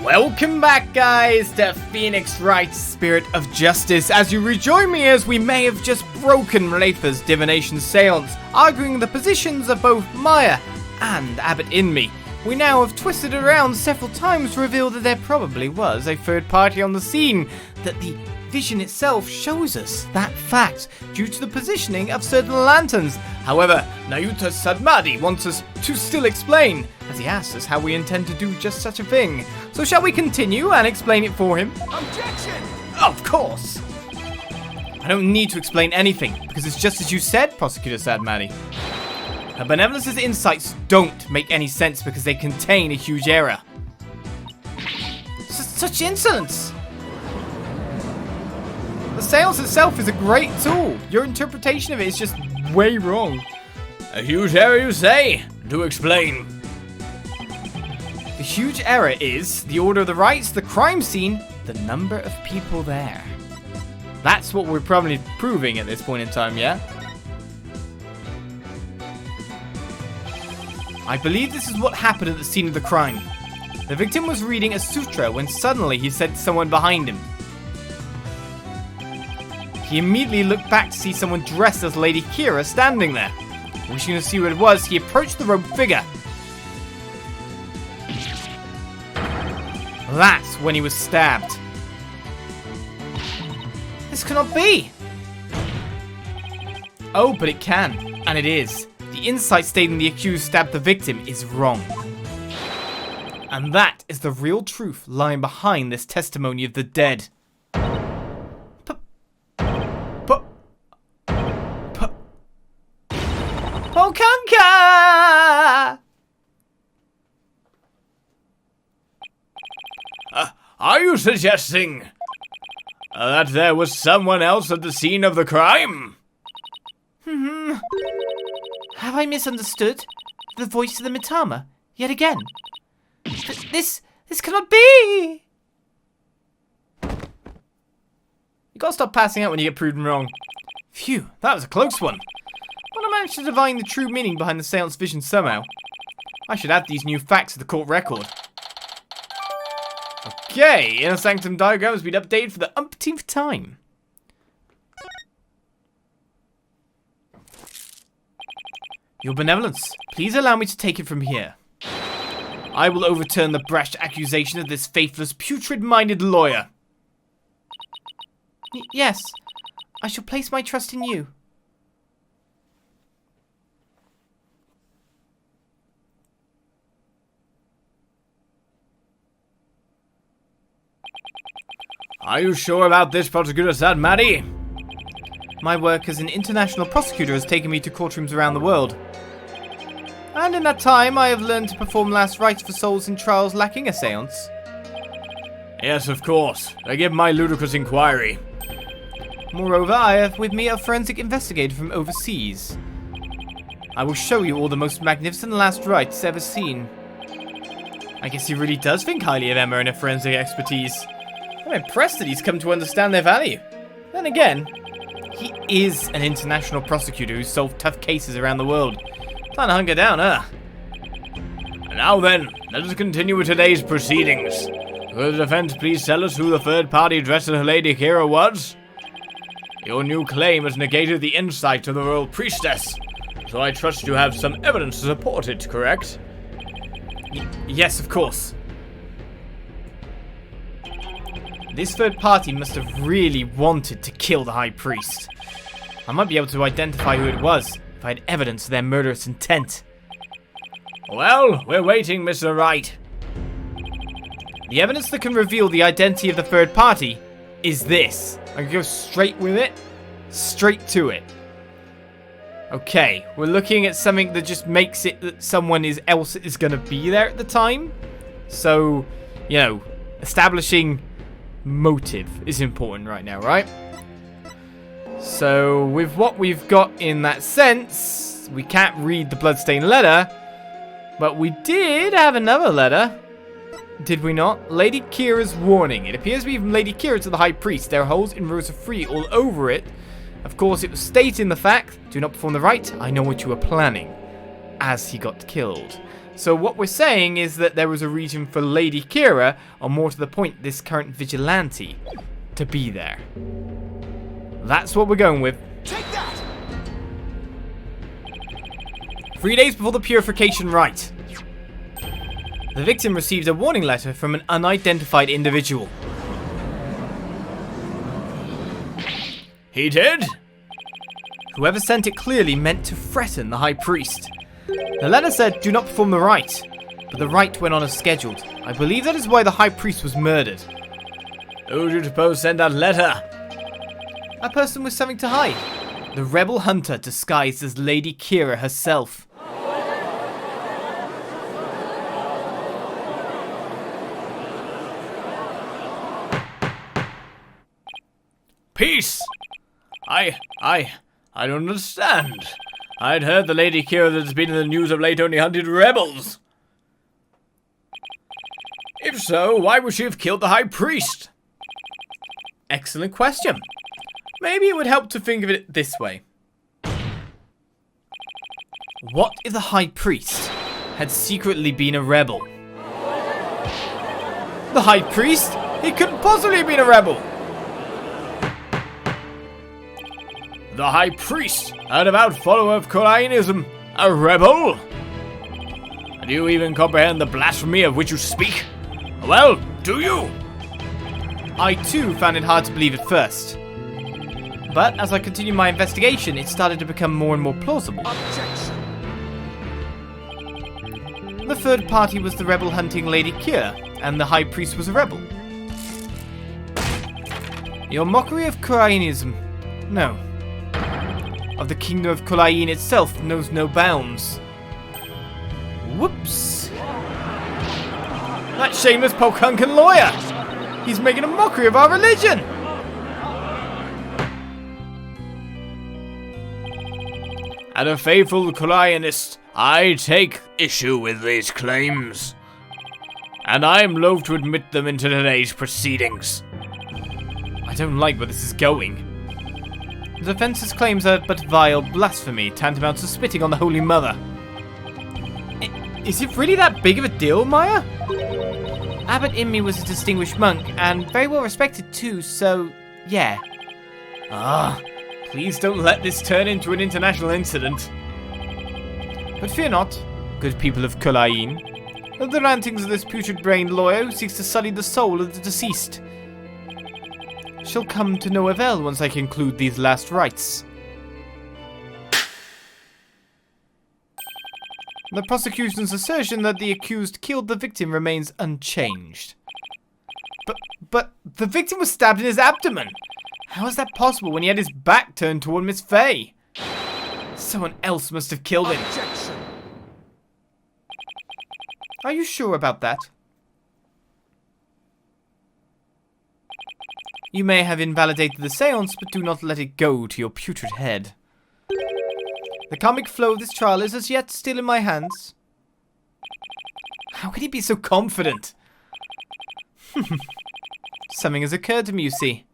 Welcome back, guys, to Phoenix Wright Spirit of Justice, as you rejoin me as we may have just broken Rayfa's divination seance, arguing the positions of both Maya and Abbot Inmi. We now have twisted it around several times to reveal that there probably was a third party on the scene, that the vision itself shows us that fact due to the positioning of certain lanterns. However, Nahyuta Sahdmadhi wants us to still explain, as he asks us how we intend to do just such a thing. So shall we continue and explain it for him? Objection! Of course! I don't need to explain anything, because it's just as you said, Prosecutor Sahdmadhi. Her benevolence's insights don't make any sense because they contain a huge error. Such insolence! The seance itself is a great tool. Your interpretation of it is just way wrong. A huge error, you say? Do explain. The huge error is the order of the rites, the crime scene, the number of people there. That's what we're probably proving at this point in time, yeah? I believe this is what happened at the scene of the crime. The victim was reading a sutra when suddenly he said to someone behind him. He immediately looked back to see someone dressed as Lady Kee'ra standing there. Wishing to see what it was, he approached the robed figure. That's when he was stabbed. This cannot be! Oh, but it can, and it is. The insight stating the accused stabbed the victim is wrong. And that is the real truth lying behind this testimony of the dead. Pokanka! Are you suggesting that there was someone else at the scene of the crime? Have I misunderstood the voice of the Mitama yet again? This cannot be! You gotta stop passing out when you get proven wrong. Phew, that was a close one. But I managed to divine the true meaning behind the seance vision somehow. I should add these new facts to the court record. Okay, Inner Sanctum diagram has been updated for the umpteenth time. Your benevolence, please allow me to take it from here. I will overturn the brash accusation of this faithless, putrid-minded lawyer. Yes, I shall place my trust in you. Are you sure about this, Prosecutor Sahdmadhi? My work as an international prosecutor has taken me to courtrooms around the world. And in that time, I have learned to perform last rites for souls in trials lacking a seance. Yes, of course. Forgive my ludicrous inquiry. Moreover, I have with me a forensic investigator from overseas. I will show you all the most magnificent last rites ever seen. I guess he really does think highly of Emma and her forensic expertise. I'm impressed that he's come to understand their value. Then again, he is an international prosecutor who's solved tough cases around the world. Time to hunker down, huh? Now then, let us continue with today's proceedings. Will the defense please tell us who the third party dressed as Lady Kee'ra was? Your new claim has negated the insight of the royal priestess, so I trust you have some evidence to support it, correct? Yes, of course. This third party must have really wanted to kill the High Priest. I might be able to identify who it was if I had evidence of their murderous intent. Well, we're waiting, Mr. Wright. The evidence that can reveal the identity of the third party is this. I can go straight with it. Straight to it. Okay, we're looking at something that just makes it that someone else is going to be there at the time. So, you know, establishing motive is important right now, right? So, with what we've got in that sense, we can't read the bloodstained letter, but we did have another letter. Did we not? Lady Kee'ra's warning. It appears to be from Lady Kee'ra to the High Priest. There are holes in Rosa Free all over it. Of course, it was stating the fact, do not perform the rite, I know what you are planning, as he got killed. So what we're saying is that there was a reason for Lady Kee'ra, or more to the point, this current vigilante, to be there. That's what we're going with. Take that! 3 days before the purification rite, the victim received a warning letter from an unidentified individual. He did? Whoever sent it clearly meant to threaten the High Priest. The letter said, do not perform the rite, but the rite went on as scheduled. I believe that is why the High Priest was murdered. Who do you suppose sent that letter? A person with something to hide. The rebel hunter disguised as Lady Kee'ra herself. Peace! I don't understand. I'd heard the Lady Kee'ra that's been in the news of late only hunted rebels. If so, why would she have killed the High Priest? Excellent question. Maybe it would help to think of it this way. What if the High Priest had secretly been a rebel? The High Priest? He couldn't possibly have been a rebel! The High Priest, a devout follower of Khura'ism, a rebel? Do you even comprehend the blasphemy of which you speak? Well, do you? I too found it hard to believe at first. But as I continued my investigation, it started to become more and more plausible. Objection! The third party was the rebel hunting Lady Kee'ra, and the High Priest was a rebel. Your mockery of Khura'ism, no. Of the kingdom of Khura'in itself knows no bounds. Whoops. That shameless Pokunkan lawyer! He's making a mockery of our religion! As a faithful Khura'inist, I take issue with these claims. And I am loath to admit them into today's proceedings. I don't like where this is going. The defense's claims are but vile blasphemy, tantamount to spitting on the Holy Mother. Is it really that big of a deal, Maya? Abbot Immi was a distinguished monk, and very well respected too, so yeah. Please don't let this turn into an international incident. But fear not, good people of Khura'in. The rantings of this putrid-brained lawyer who seeks to sully the soul of the deceased shall come to no avail once I conclude these last rites. The prosecution's assertion that the accused killed the victim remains unchanged. But the victim was stabbed in his abdomen! How is that possible when he had his back turned toward Miss Faye? Someone else must have killed him. Objection! Are you sure about that? You may have invalidated the seance, but do not let it go to your putrid head. The karmic flow of this trial is as yet still in my hands. How can he be so confident? Something has occurred to me, you see.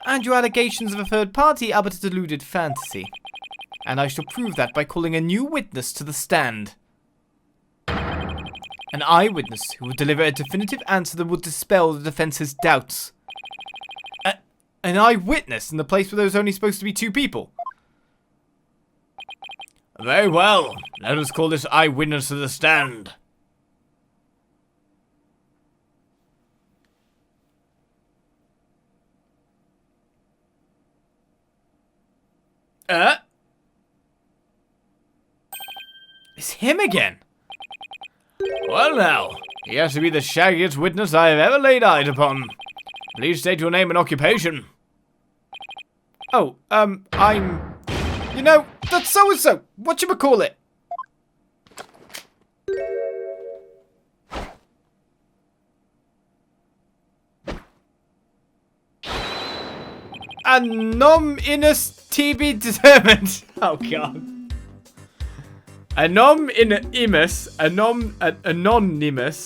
And your allegations of a third party are but a deluded fantasy. And I shall prove that by calling a new witness to the stand. An eyewitness who will deliver a definitive answer that will dispel the defense's doubts. An eyewitness in the place where there was only supposed to be 2 people. Very well. Let us call this eyewitness to the stand. It's him again. Well now, he has to be the shaggiest witness I have ever laid eyes upon. Please state your name and occupation. Oh, I'm... You know, that's so-and-so. Whatchamacallit? Anonymous TB determined. Oh god. Anonymous,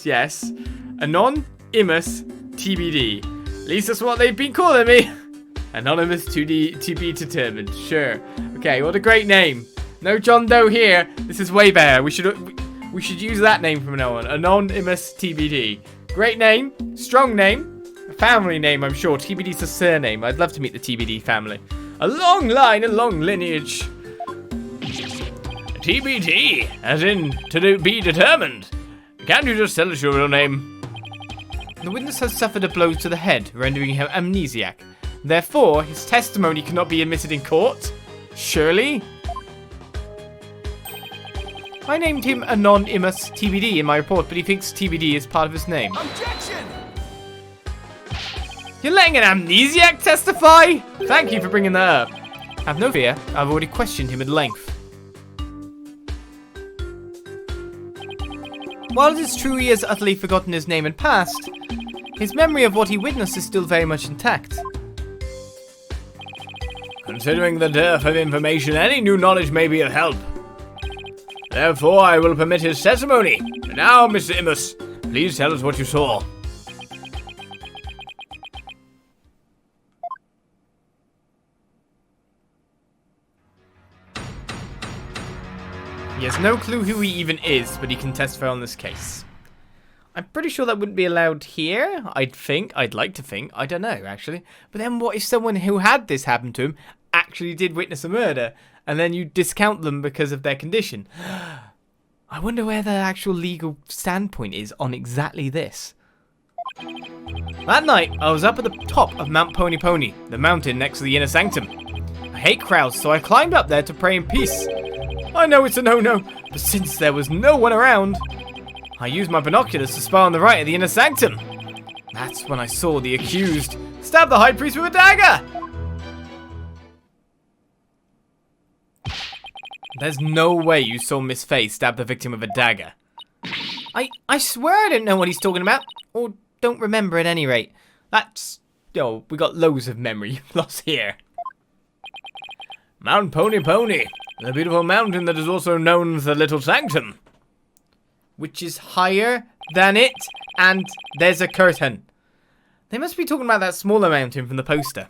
yes. Anonymous TBD. At least that's what they've been calling me. Anonymous 2D to be determined. Sure. Okay, what a great name. No John Doe here. This is way better. We should We should use that name from now on. Anonymous TBD. Great name. Strong name. A family name, I'm sure. TBD's a surname. I'd love to meet the TBD family. A long line, a long lineage. TBD, as in to be determined. Can't you just tell us your real name? The witness has suffered a blow to the head, rendering him amnesiac. Therefore, his testimony cannot be admitted in court. Surely? I named him Anonymous TBD in my report, but he thinks TBD is part of his name. Objection! You're letting an amnesiac testify? Thank you for bringing that up. Have no fear, I've already questioned him at length. While it is true he has utterly forgotten his name and past, his memory of what he witnessed is still very much intact. Considering the dearth of information, any new knowledge may be of help. Therefore, I will permit his testimony. And now, Mr. Ihmus, please tell us what you saw. He has no clue who he even is, but he can testify on this case. I'm pretty sure that wouldn't be allowed here, I'd like to think, I don't know actually. But then what if someone who had this happen to him actually did witness a murder, and then you discount them because of their condition? I wonder where the actual legal standpoint is on exactly this. That night, I was up at the top of Mount Pony Pony, the mountain next to the inner sanctum. I hate crowds, so I climbed up there to pray in peace. I know it's a no-no, but since there was no one around, I used my binoculars to spy on the right of the inner sanctum. That's when I saw the accused stab the high priest with a dagger! There's no way you saw Miss Faye stab the victim with a dagger. I swear I don't know what he's talking about, or don't remember at any rate. That's... oh, we got loads of memory loss here. Mount Pony Pony, the beautiful mountain that is also known as the Little Sanctum. Which is higher than it, and there's a curtain. They must be talking about that smaller mountain from the poster.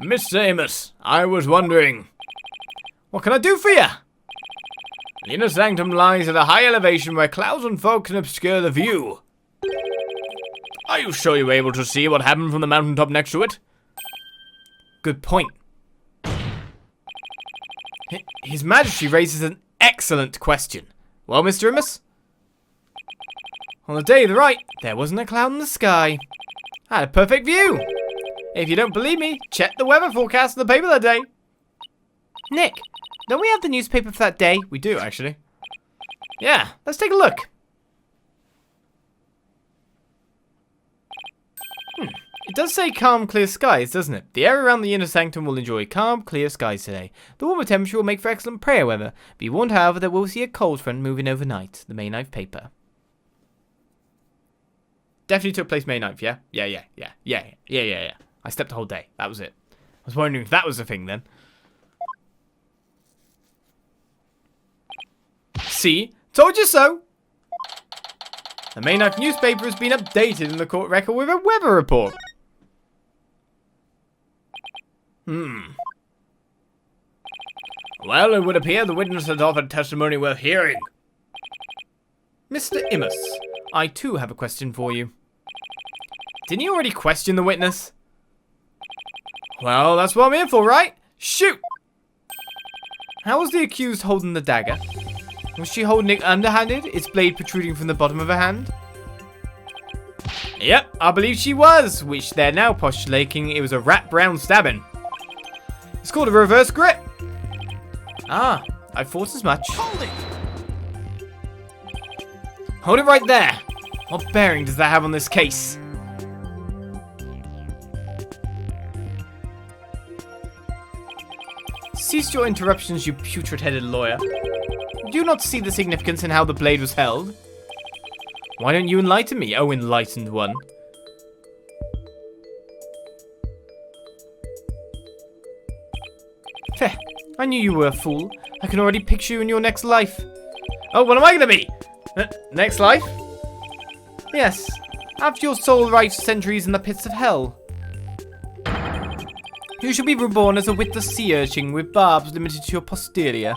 Mr. Ihmus, I was wondering. What can I do for you? The inner sanctum lies at a high elevation where clouds and fog can obscure the view. Are you sure you were able to see what happened from the mountaintop next to it? Good point. His Majesty raises an excellent question. Well, Mr. Ihmus? On the day of the right, there wasn't a cloud in the sky. I had a perfect view. If you don't believe me, check the weather forecast in the paper that day. Nick, don't we have the newspaper for that day? We do, actually. Yeah, let's take a look. It does say calm, clear skies, doesn't it? The area around the inner sanctum will enjoy calm, clear skies today. The warmer temperature will make for excellent prayer weather. Be warned, however, that we'll see a cold front moving overnight. The May 9th paper. Definitely took place May 9th, yeah? Yeah. I slept the whole day. That was it. I was wondering if that was a thing then. See? Told you so! The May 9th newspaper has been updated in the court record with a weather report. Well, it would appear the witness has offered testimony worth hearing. Mr. Ihmus, I too have a question for you. Didn't you already question the witness? Well, that's what I'm here for, right? Shoot! How was the accused holding the dagger? Was she holding it underhanded, its blade protruding from the bottom of her hand? Yep, I believe she was, which they're now postulating it was a rat brown stabbing. It's called a reverse grip. Ah, I thought as much. Hold it! Hold it right there. What bearing does that have on this case? Cease your interruptions, you putrid-headed lawyer. Do you not see the significance in how the blade was held? Why don't you enlighten me, oh enlightened one? Heh, I knew you were a fool. I can already picture you in your next life. Oh, what am I gonna be? Next life? Yes, after your soul rife centuries in the pits of hell. You shall be reborn as a witless sea urchin with barbs limited to your posterior.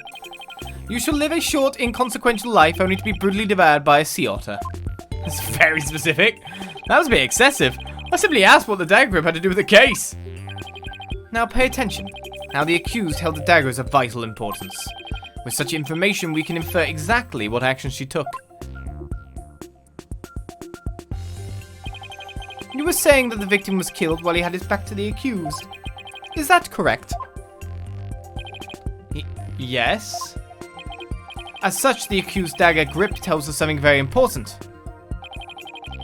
You shall live a short, inconsequential life only to be brutally devoured by a sea otter. That's very specific. That was a bit excessive. I simply asked what the dagger grip had to do with the case. Now pay attention. How the accused held the dagger is of vital importance. With such information, we can infer exactly what action she took. You were saying that the victim was killed while he had his back to the accused. Is that correct? Yes. As such, the accused's dagger grip tells us something very important.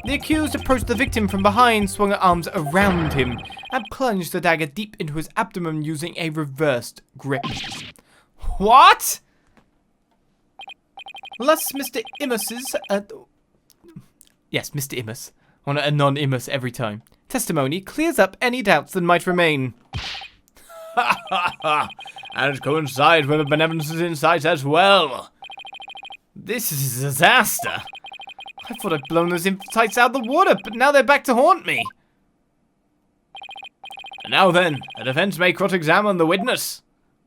The accused approached the victim from behind, swung her arms around him, and plunged the dagger deep into his abdomen using a reversed grip. What? Thus, Mr. Ihmus's... yes, Mr. Ihmus. I want a non-Ihmus every time. Testimony clears up any doubts that might remain. Ha ha ha! And it coincides with the benevolence's insights as well. This is a disaster. I thought I'd blown those insights out of the water, but now they're back to haunt me. And now then, the defense may cross-examine the witness.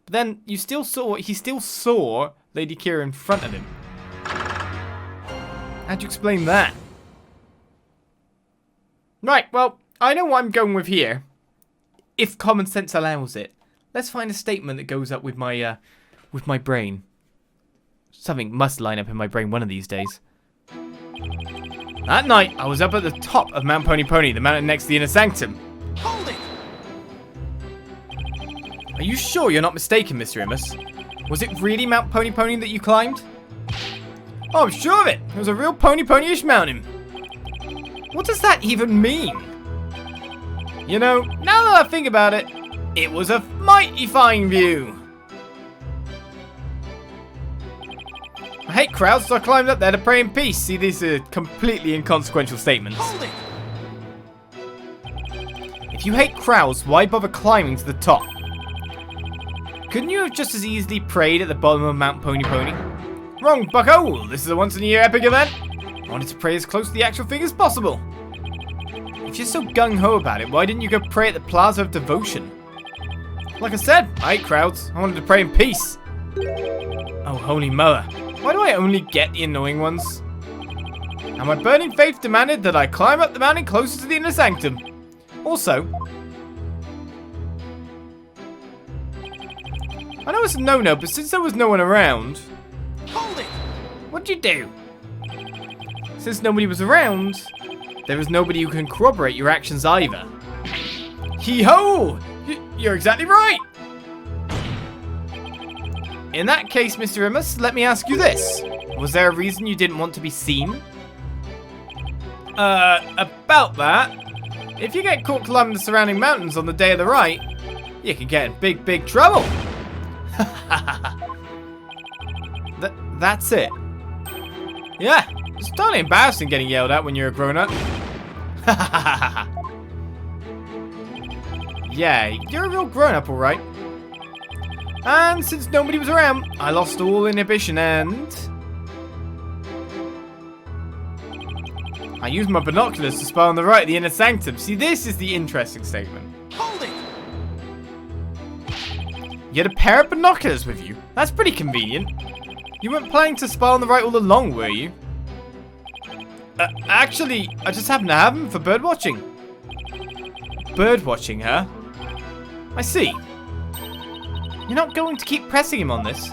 But then, he still saw Lady Kee'ra in front of him. How'd you explain that? Right, well, I know what I'm going with here. If common sense allows it. Let's find a statement that goes up with my brain. Something must line up in my brain one of these days. That night, I was up at the top of Mount Pony, the mountain next to the inner sanctum. Hold it! Are you sure you're not mistaken, Mr. Ihmus? Was it really Mount Pony that you climbed? Oh, I'm sure of it. It was a real pony-ish mountain. What does that even mean? You know, now that I think about it, it was a mighty fine view. I hate crowds, so I climbed up there to pray in peace. See, these are completely inconsequential statements. Hold it. If you hate crowds, why bother climbing to the top? Couldn't you have just as easily prayed at the bottom of Mount Pony? Wrong, bucko. This is a once-in-a-year epic event. I wanted to pray as close to the actual thing as possible. If you're so gung-ho about it, why didn't you go pray at the Plaza of Devotion? Like I said, I hate crowds. I wanted to pray in peace. Oh, holy mother. Why do I only get the annoying ones? And my burning faith demanded that I climb up the mountain closer to the inner sanctum. Also, I know it's a no-no, but since there was no one around... Hold it! What'd you do? Since nobody was around, there was nobody who can corroborate your actions either. Hee-ho! You're exactly right! In that case, Mr. Ihmus, let me ask you this. Was there a reason you didn't want to be seen? About that. If you get caught climbing the surrounding mountains on the day of the rite, you can get in big, big trouble. That's it. Yeah, it's totally embarrassing getting yelled at when you're a grown-up. Yeah, you're a real grown-up, alright. And since nobody was around, I lost all inhibition and... I used my binoculars to spy on the right of the inner sanctum. See, this is the interesting statement. Hold it! You had a pair of binoculars with you? That's pretty convenient. You weren't planning to spy on the right all along, were you? Actually, I just happen to have them for birdwatching. Birdwatching, huh? I see. You're not going to keep pressing him on this.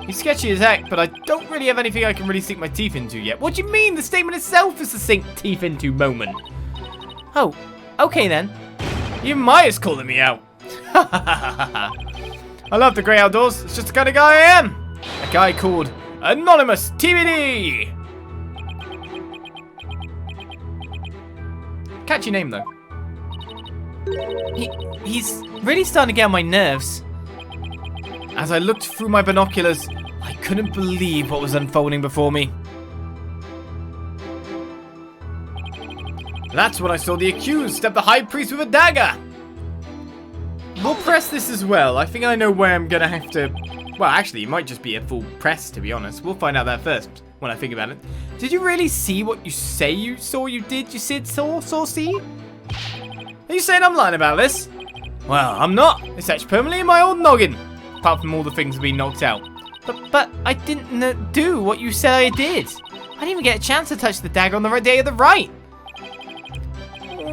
He's sketchy as heck, but I don't really have anything I can really sink my teeth into yet. What do you mean? The statement itself is the sink teeth into moment. Oh, okay then. Even Maya's calling me out. I love the grey outdoors. It's just the kind of guy I am. A guy called Anonymous TBD. Catchy name though. He's really starting to get on my nerves. As I looked through my binoculars, I couldn't believe what was unfolding before me. That's when I saw the accused stab the high priest with a dagger. We'll press this as well. I think I know where I'm gonna have to... Well, actually, it might just be a full press, to be honest. We'll find out that first, when I think about it. Did you really see what you say you saw you did? You said saw, see? Are you saying I'm lying about this? Well, I'm not. It's etched permanently in my old noggin. Apart from all the things being knocked out. But I didn't do what you said I did. I didn't even get a chance to touch the dagger on the right day of the rite.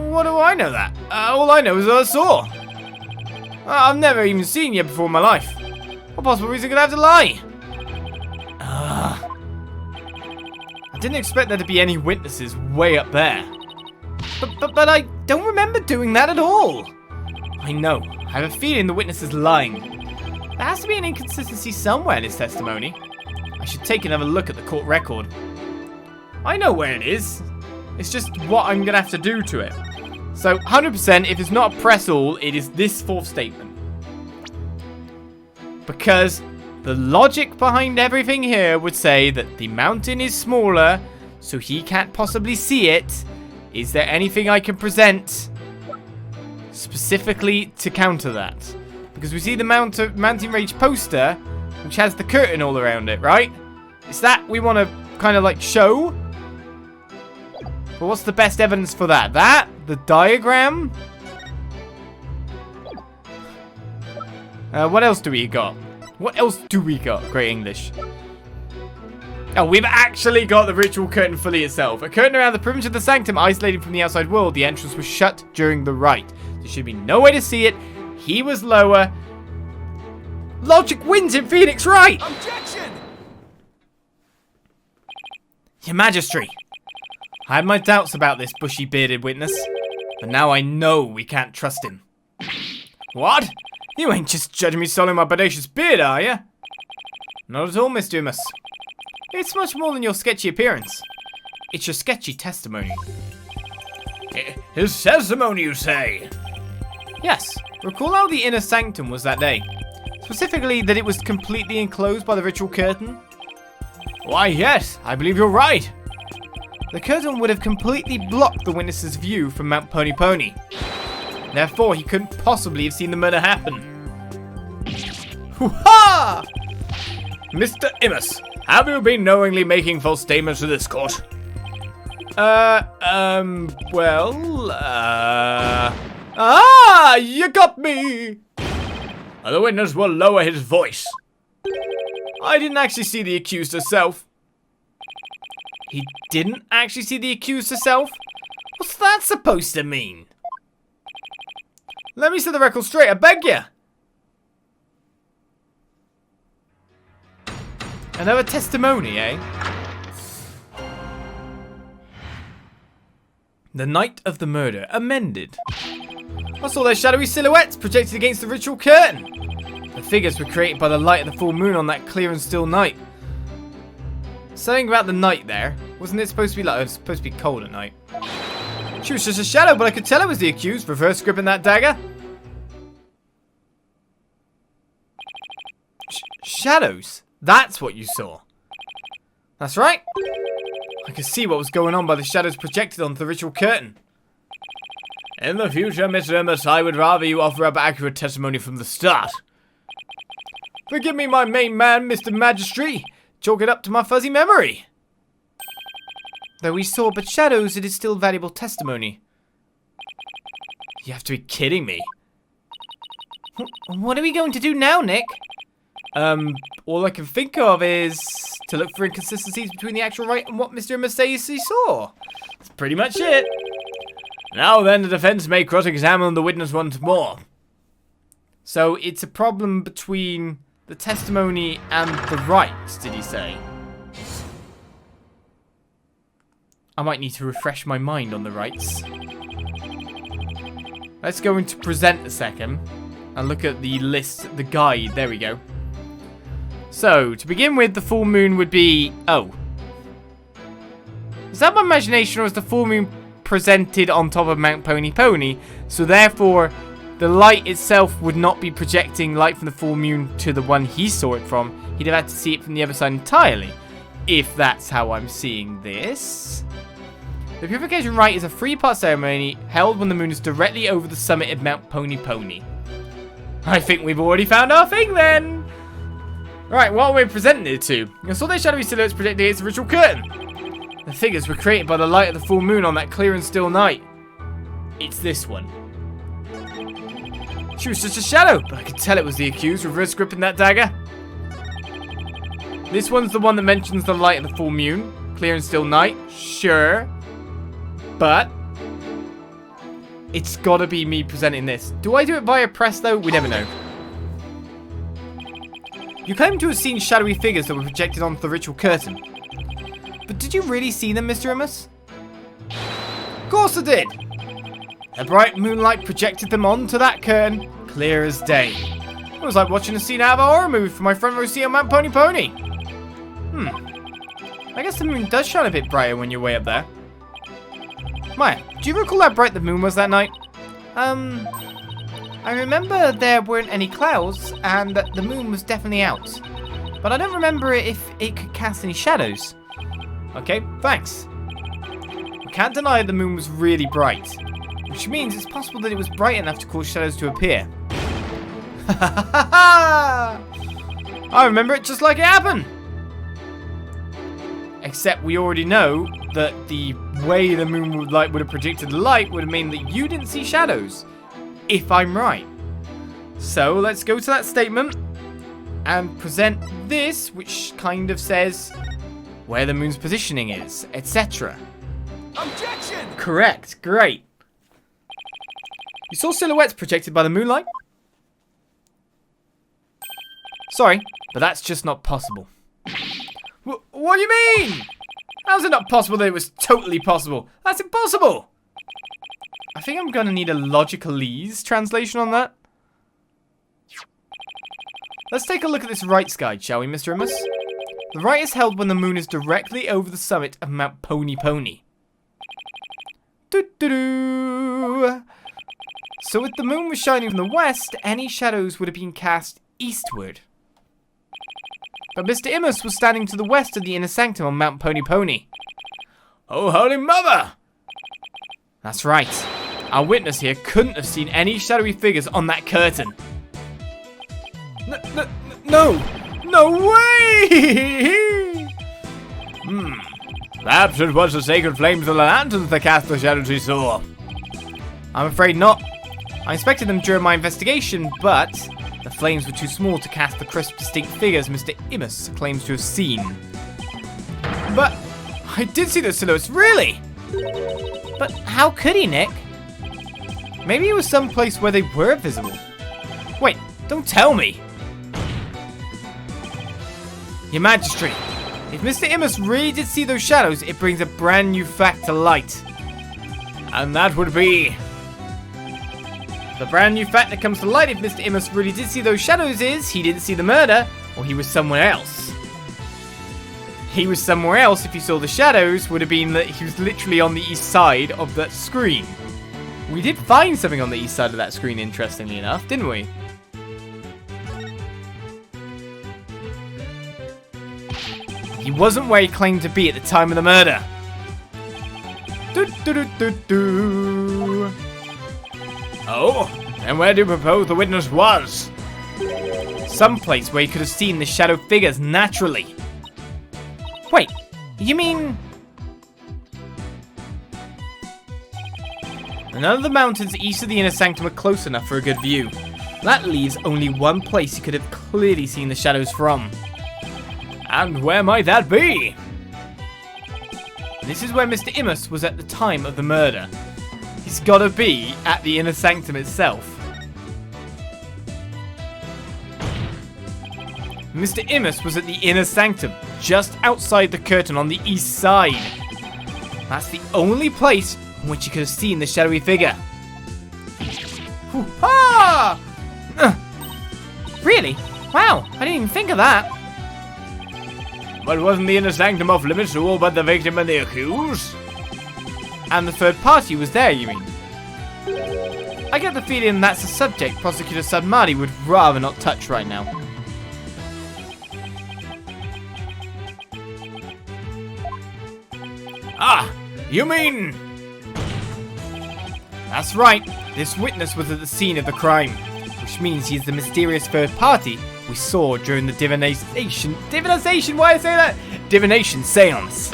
What do I know that? All I know is that I saw. I've never even seen you before in my life. What possible reason could I have to lie? I didn't expect there to be any witnesses way up there. But I don't remember doing that at all. I know. I have a feeling the witness is lying. There has to be an inconsistency somewhere in his testimony. I should take another look at the court record. I know where it is. It's just what I'm going to have to do to it. So, 100%, if it's not a press all, it is this fourth statement. Because the logic behind everything here would say that the mountain is smaller, so he can't possibly see it. Is there anything I can present specifically to counter that? Because we see the Mountain Rage poster, which has the curtain all around it, right? It's that we want to kind of like show. But what's the best evidence for that? That? The diagram? What else do we got? What else do we got? Great English. Oh, we've actually got the ritual curtain fully itself. A curtain around the perimeter of the sanctum, isolated from the outside world. The entrance was shut during the rite. There should be no way to see it. He was lower. Logic wins in Phoenix Wright! Objection! Your Majesty, I had my doubts about this bushy-bearded witness, but now I know we can't trust him. What? You ain't just judging me solely on my bodacious beard, are you? Not at all, Mr. Ihmus. It's much more than your sketchy appearance. It's your sketchy testimony. His testimony, you say? Yes. Recall how the inner sanctum was that day. Specifically, that it was completely enclosed by the ritual curtain. Why, yes. I believe you're right. The curtain would have completely blocked the witness's view from Mount Pony Pony. Therefore, he couldn't possibly have seen the murder happen. Hoo-ha! Mr. Ihmus, have you been knowingly making false statements to this court? You got me! The witness will lower his voice. I didn't actually see the accused herself. He didn't actually see the accused herself? What's that supposed to mean? Let me set the record straight, I beg ya! Another testimony, eh? The night of the murder, amended. I saw their shadowy silhouettes projected against the ritual curtain. The figures were created by the light of the full moon on that clear and still night. Something about the night there. Wasn't it supposed to be like, it was supposed to be cold at night? She was just a shadow, but I could tell it was the accused, reverse gripping that dagger. Shadows? That's what you saw. That's right. I could see what was going on by the shadows projected onto the ritual curtain. In the future, Mr. Ihmus, I would rather you offer up accurate testimony from the start. Forgive me, my main man, Mr. Magistrate. Chalk it up to my fuzzy memory. Though we saw but shadows, it is still valuable testimony. You have to be kidding me. What are we going to do now, Nick? All I can think of is to look for inconsistencies between the actual rite and what Mr. Ihmus says he saw. That's pretty much it. Now then, the defense may cross-examine the witness once more. So it's a problem between the testimony and the rites, did he say? I might need to refresh my mind on the rites. Let's go into present a second and look at the list, the guide. There we go. So, to begin with, the full moon would be... Oh. Is that my imagination, or is the full moon presented on top of Mount Pony Pony? So therefore, the light itself would not be projecting light from the full moon to the one he saw it from. He'd have had to see it from the other side entirely. If that's how I'm seeing this. The purification rite is a 3-part ceremony held when the moon is directly over the summit of Mount Pony Pony. I think we've already found our thing then. Right, what are we presenting it to? I saw their shadowy silhouettes projected against the ritual curtain. The figures were created by the light of the full moon on that clear and still night. It's this one. She was just a shadow, but I could tell it was the accused, reverse gripping that dagger. This one's the one that mentions the light of the full moon. Clear and still night. Sure. But it's gotta be me presenting this. Do I do it via press though? We never know. You claim to have seen shadowy figures that were projected onto the ritual curtain. But did you really see them, Mr. Ihmus? Of course I did. The bright moonlight projected them onto that curtain, clear as day. It was like watching a scene out of a horror movie from my front row seat on Mount Pony Pony. I guess the moon does shine a bit brighter when you're way up there. Maya, do you recall how bright the moon was that night? I remember there weren't any clouds and that the moon was definitely out. But I don't remember if it could cast any shadows. Okay, thanks. We can't deny the moon was really bright, which means it's possible that it was bright enough to cause shadows to appear. I remember it just like it happened. Except we already know that the way the moon would have projected the light would have meant that you didn't see shadows, if I'm right. So let's go to that statement and present this, which kind of says where the moon's positioning is, etc. Objection! Correct, great. You saw silhouettes projected by the moonlight? Sorry, but that's just not possible. What do you mean? How's it not possible that it was totally possible? That's impossible! I think I'm gonna need a logicalese translation on that. Let's take a look at this rights guide, shall we, Mr. Ihmus? The right is held when the moon is directly over the summit of Mount Pony Pony. Doo-doo-doo. So if the moon was shining from the west, any shadows would have been cast eastward. But Mr. Ihmus was standing to the west of the inner sanctum on Mount Pony Pony. Oh, Holy Mother! That's right. Our witness here couldn't have seen any shadowy figures on that curtain. No way! Perhaps it was the sacred flames of the lanterns that cast the shadows he saw. I'm afraid not. I inspected them during my investigation, but the flames were too small to cast the crisp, distinct figures Mr. Ihmus claims to have seen. But I did see those silhouettes, really? But how could he, Nick? Maybe it was someplace where they were visible. Wait, don't tell me. Your Majesty, if Mr. Ihmus really did see those shadows, it brings a brand new fact to light. And that would be... The brand new fact that comes to light if Mr. Ihmus really did see those shadows is he didn't see the murder, or he was somewhere else. He was somewhere else if he saw the shadows would have been that he was literally on the east side of that screen. We did find something on the east side of that screen, interestingly enough, didn't we? He wasn't where he claimed to be at the time of the murder. Oh, and where do you propose the witness was? Someplace where he could have seen the shadow figures naturally. Wait, you mean... None of the mountains east of the inner sanctum are close enough for a good view. That leaves only one place he could have clearly seen the shadows from. And where might that be? This is where Mr. Ihmus was at the time of the murder. He's gotta be at the inner sanctum itself. Mr. Ihmus was at the inner sanctum, just outside the curtain on the east side. That's the only place in which you could have seen the shadowy figure. Hoo-ha! Really? Wow, I didn't even think of that. But wasn't the inner sanctum off limits to all but the victim and the accused? And the third party was there, you mean? I get the feeling that's a subject Prosecutor Sahdmadhi would rather not touch right now. Ah, you mean... That's right, this witness was at the scene of the crime, which means he is the mysterious third party we saw during the divination seance.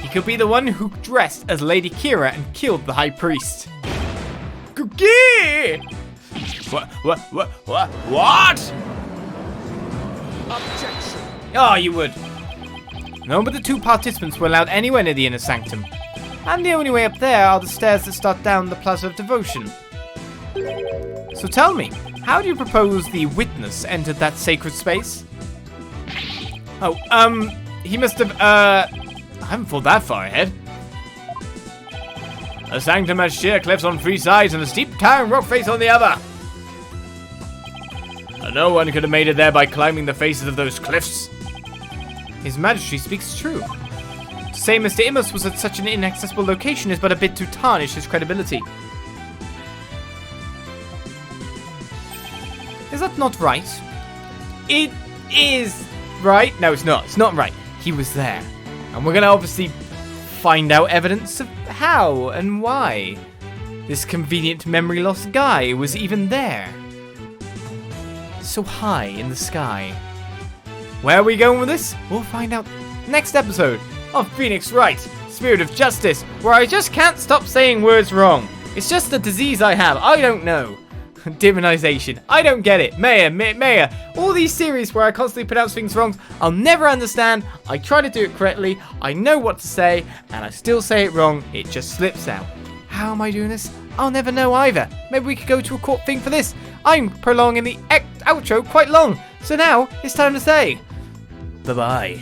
He could be the one who dressed as Lady Kee'ra and killed the High Priest. What? Objection. Oh, you would. No, but the 2 participants were allowed anywhere near the inner sanctum. And the only way up there are the stairs that start down the Plaza of Devotion. So tell me, how do you propose the witness entered that sacred space? Oh, he must have, I haven't thought that far ahead. The sanctum has sheer cliffs on 3 sides and a steep towering rock face on the other. And no one could have made it there by climbing the faces of those cliffs. His Majesty speaks true. To say Mr. Ihmus was at such an inaccessible location is but a bit to tarnish his credibility. Is that not right? It is right. No, it's not. It's not right. He was there. And we're going to obviously find out evidence of how and why this convenient memory loss guy was even there. So high in the sky. Where are we going with this? We'll find out next episode of Phoenix Wright, Spirit of Justice, where I just can't stop saying words wrong. It's just a disease I have. I don't know. Divinization. I don't get it. Mayor. All these series where I constantly pronounce things wrong, I'll never understand. I try to do it correctly. I know what to say, and I still say it wrong. It just slips out. How am I doing this? I'll never know either. Maybe we could go to a court thing for this. I'm prolonging the outro quite long. So now it's time to say bye-bye.